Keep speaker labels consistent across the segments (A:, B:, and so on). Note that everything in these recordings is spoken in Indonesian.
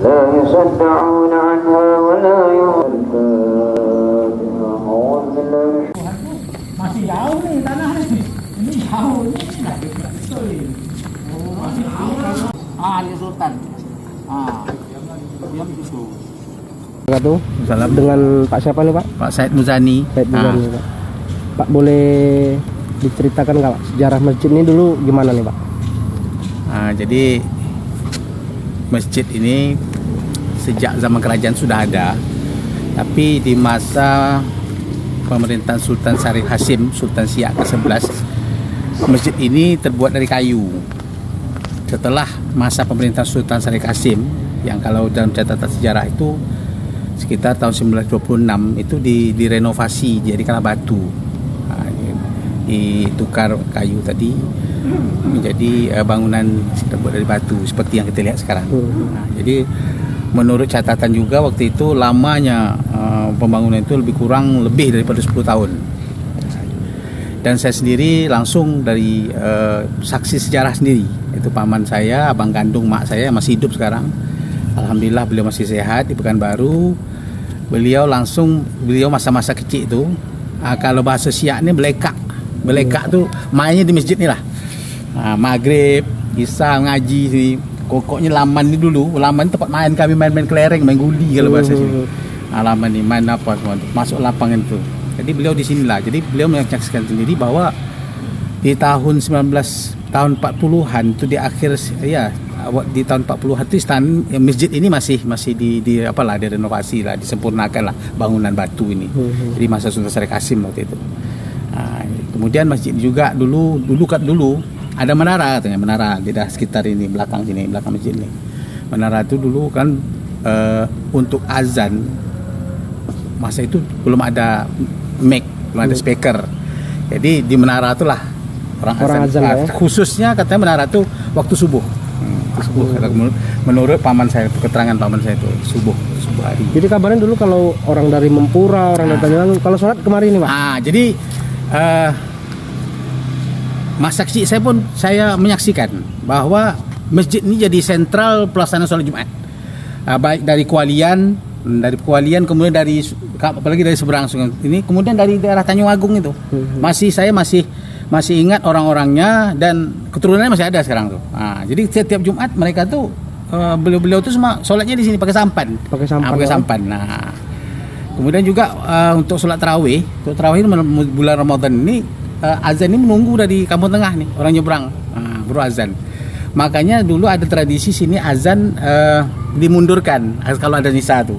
A: لا يصدعون عنها ولا
B: Masih jauh nih tanah nih. Ini jauh nih. Nggak betul ini. Oh, masih jauh. Ini Sultan. Diam gitu.
C: Tuh, dengan Pak siapa nih Pak?
D: Pak Said Muzani.
C: Said Muzani, Pak. Pak boleh diceritakan nggak Pak sejarah masjid ini dulu gimana nih Pak?
D: Jadi masjid ini sejak zaman kerajaan sudah ada, tapi di masa pemerintahan Sultan Syarif Hasim, Sultan Siak ke-11, masjid ini terbuat dari kayu. Setelah masa pemerintahan Sultan Syarif Hasim, yang kalau dalam catatan sejarah itu sekitar tahun 1926 itu direnovasi jadikanlah batu, ditukar kayu tadi menjadi bangunan terbuat dari batu seperti yang kita lihat sekarang. Jadi menurut catatan juga waktu itu lamanya pembangunan itu lebih daripada 10 tahun. Dan saya sendiri langsung dari saksi sejarah sendiri, itu paman saya, abang kandung mak saya masih hidup sekarang. Alhamdulillah beliau masih sehat di Pekanbaru. Beliau masa-masa kecil itu, kalau bahasa Siak ini belekak tuh mainnya di masjid ni lah. Maghrib, Isya ngaji sini. Kokoknya laman ni dulu, laman tempat main kami, main kelereng, main guli kalau bahasa sini. Laman ni main apa semua, masuk lapangan tu. Jadi beliau di sinilah. Jadi beliau menyaksikan sendiri bahwa di tahun 40-an tu di akhir di tahun 40-an tu masjid ini masih direnovasi lah, disempurnakan lah bangunan batu ini. Jadi masa Sultan Syarif Hasim waktu itu. Kemudian masjid juga dulu ada menara katanya, menara di sekitar ini belakang masjid ini. Menara itu dulu kan untuk azan, masa itu belum ada mic, belum ada speaker. Jadi di menara itulah orang azan ya? Khususnya katanya menara itu waktu subuh. Menurut paman saya, keterangan paman saya itu subuh hari.
C: Jadi kabarnya dulu kalau orang dari Mempura, orang dari Tanjung, kalau sholat kemari nih Pak.
D: Jadi masa kecil saya menyaksikan bahwa masjid ini jadi sentral pelaksanaan sholat Jumat, baik dari Kualian, kemudian apalagi dari seberang sungai ini, kemudian dari daerah Tanjung Agung itu. Saya masih ingat orang-orangnya dan keturunannya masih ada sekarang tuh. Jadi setiap Jumat mereka tuh beliau tuh semua sholatnya di sini pakai sampan. Kemudian juga untuk sholat tarawih bulan Ramadan ini, azan ini menunggu dari Kampung Tengah nih, orang nyebrang baru azan. Makanya dulu ada tradisi sini azan dimundurkan kalau ada nisa tuh,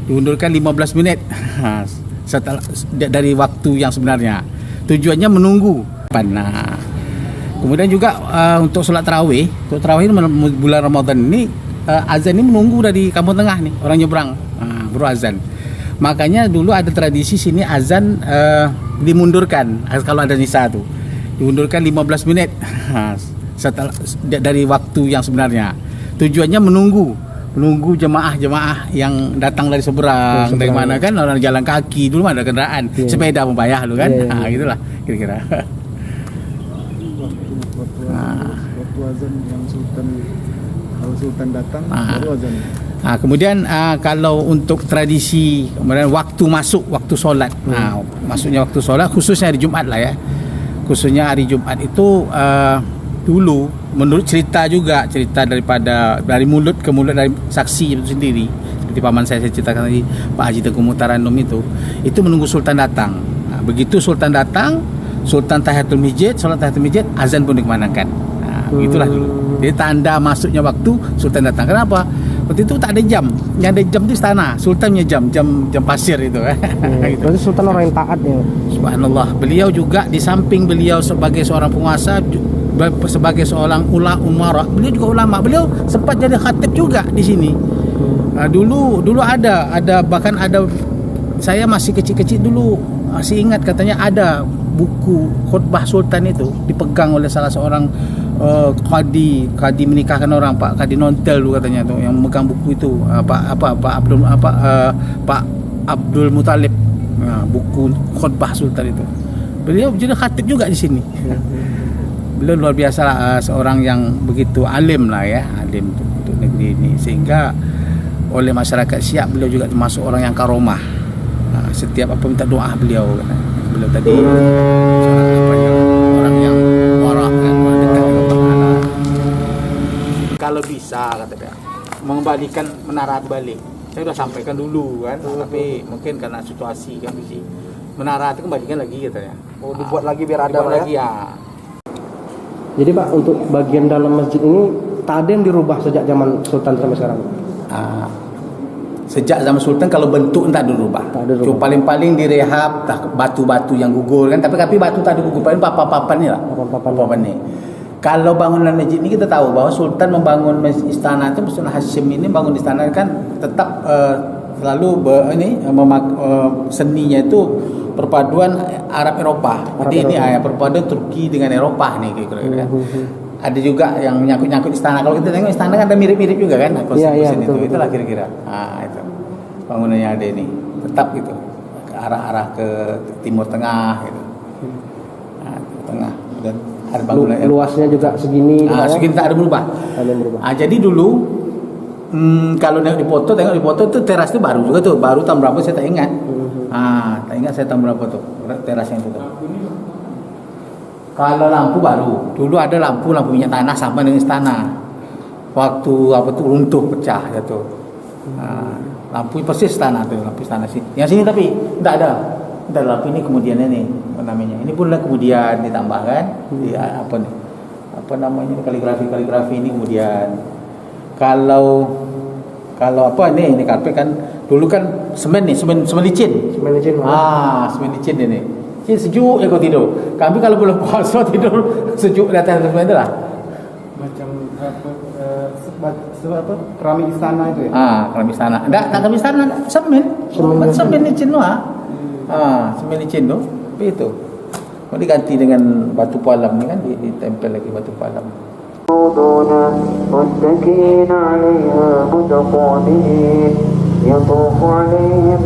D: dimundurkan 15 menit setelah dari waktu yang sebenarnya. Tujuannya menunggu. Kemudian juga untuk sholat tarawih bulan Ramadan ini, azan ini menunggu dari Kampung Tengah nih, orang nyebrang baru azan. Makanya dulu ada tradisi sini azan dimundurkan kalau ada nisa tuh, dimundurkan 15 menit setelah dari waktu yang sebenarnya. Tujuannya menunggu jemaah yang datang dari seberang, dari mana kan, orang jalan kaki dulu ada kendaraan, sepeda membayar lu kan, gitulah kira-kira.
E: Waktu azan yang Sultan datang baru azan.
D: Kemudian kalau untuk tradisi, kemudian waktu solat, maksudnya waktu solat khususnya hari Jumat lah ya, khususnya hari Jumat itu dulu menurut cerita dari mulut ke mulut dari saksi itu sendiri, seperti paman saya ceritakan tadi, Pak Haji Tengku Mutaranum itu menunggu Sultan datang. Begitu Sultan datang, Sultan tahiyatul masjid, sholat tahiyatul masjid, azan pun dikemanakan. Begitulah dulu. Jadi tanda masuknya waktu Sultan datang. Kenapa? Waktu itu tak ada jam. Yang ada jam itu istana. Sultan punya jam pasir itu.
C: Berarti Sultan orang yang taat ya.
D: Subhanallah. Beliau juga di samping beliau sebagai seorang penguasa, sebagai seorang umara, beliau juga ulama. Beliau sempat jadi khatib juga di sini. Dulu ada bahkan ada, saya masih kecil-kecil dulu masih ingat katanya ada buku khutbah Sultan itu dipegang oleh salah seorang kadi menikahkan orang, Pak Kadi Nontel dulu katanya tuh yang memegang buku itu, Pak Abdul Muthalib, buku khutbah Sultan itu. Beliau jadi khatib juga di sini. Beliau luar biasa lah, seorang yang begitu alim lah ya, alim untuk negeri ini, sehingga oleh masyarakat Siak. Beliau juga termasuk orang yang karomah. Setiap apa minta doa beliau tadi orang yang warak kan, dekat dengan Allah. Kalau bisa kata dia mengembalikan menara balik. Saya sudah sampaikan dulu kan, tapi mungkin karena situasi kan sih menara itu kembalikan lagi katanya.
C: Oh, dibuat lagi biar ada
D: dibuat lagi ya.
C: Jadi Pak, untuk bagian dalam masjid ini tak ada yang dirubah sejak zaman Sultan sampai sekarang?
D: Sejak zaman Sultan kalau bentuk tak ada dirubah. Cuma paling-paling direhab batu-batu yang gugur kan, tapi batu tak ada gugur, paling papan-papan ni lah. Papan ni. Kalau bangunan masjid ni kita tahu bahwa Sultan membangun istana itu, Sultan Hashim ini bangun istana kan tetap selalu seninya itu perpaduan Arab Eropah. Jadi ini perpaduan Turki dengan Eropah nih kira-kira. Ada juga yang nyangkut-nyangkut istana. Kalau kita tengok istana kan ada mirip-mirip juga kan konstruksi itu. Itulah kira-kira. Itu bangunannya ada ini. Tetap gitu. Ke arah-arah ke Timur Tengah gitu. Tengah dan ada bangunan
C: luasnya juga segini.
D: Segini tak ada berubah. Jadi dulu kalau tengok di foto tu teras tu baru juga tu. Baru tahun berapa saya tak ingat. Tak ingat saya tahun berapa tu teras yang tu. Kalau lampu baru. Dulu ada lampu minyak tanah sama dengan istana. Waktu runtuh pecah jatuh. Lampu persis istana tu, lampu istana sini. Yang sini tapi tak ada. Dan lampu ini kemudian ini namanya. Ini pun kemudian ditambahkan di kaligrafi ini kemudian. Kalau ini karpet kan dulu kan semen licin. Semen licin ini. Sejuk kau tidur. Kami kalau belum puasa tidur sejuk di atas semen itu lah.
E: Macam keramik istana itu ya?
D: Keramik istana. Tak keramik istana, semen licin tu. Semen licin tu. Itu. Mau diganti dengan batu palam ni kan, ditempel lagi batu palam.
A: متكئين عليها متقابلين يطوف عليهم